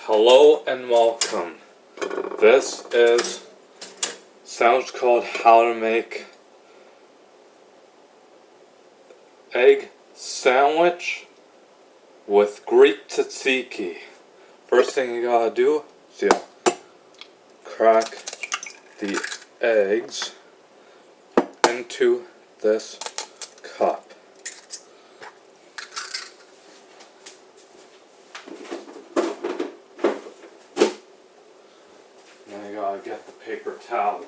Hello and welcome. This is sounds called how to make egg sandwich with Greek Tzatziki. First thing you gotta do is you crack the eggs into this cup. Now you gotta get the paper towel.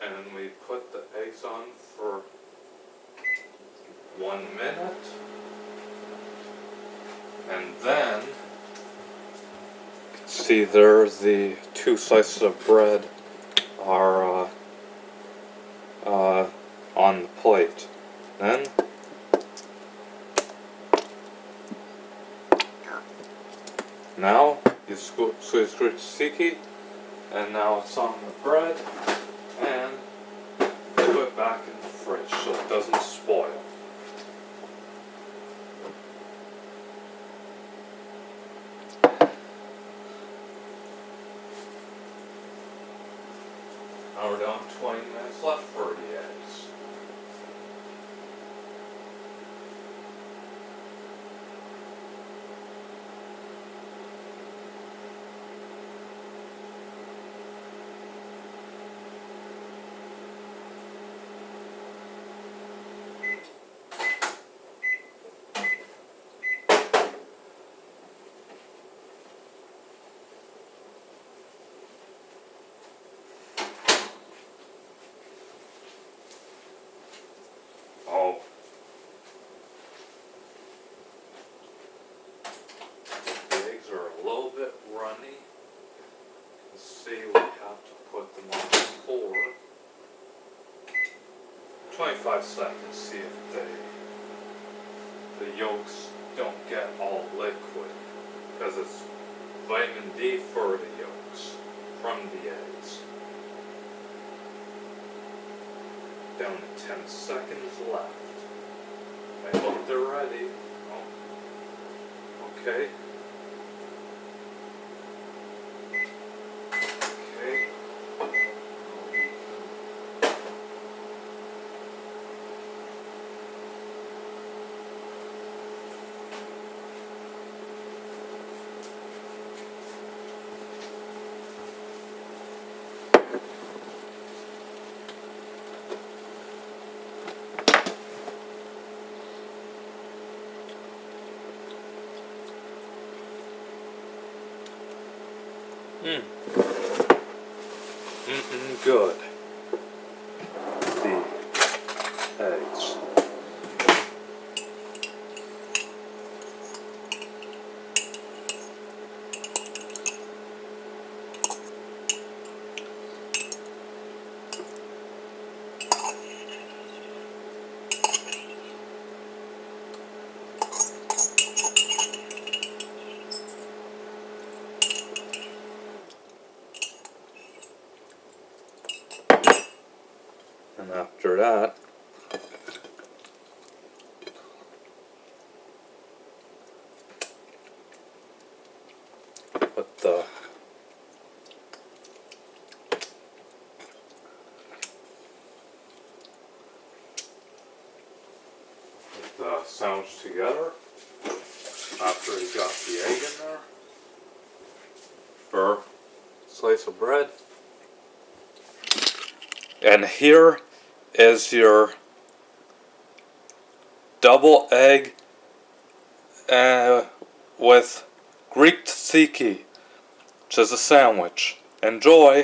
And we put the eggs on for 1 minute, and then see there the 2 slices of bread are on the plate. Then now you squeeze Greek Tzatziki, and now it's on the bread, and put it back in the fridge so it doesn't spoil. Now we're down 20 minutes left for the eggs. Oh. The eggs are a little bit runny. Let's see, we have to put them on for 25 seconds, see if the yolks don't get all liquid, because it's vitamin D for the yolks from the eggs. Down to 10 seconds left. I hope they're ready. Oh. Okay. Okay. Good. The eggs. And after that, put the sandwich together after you got the egg in there. For a slice of bread. And here is your double egg with Greek Tzatziki, which is a sandwich. Enjoy!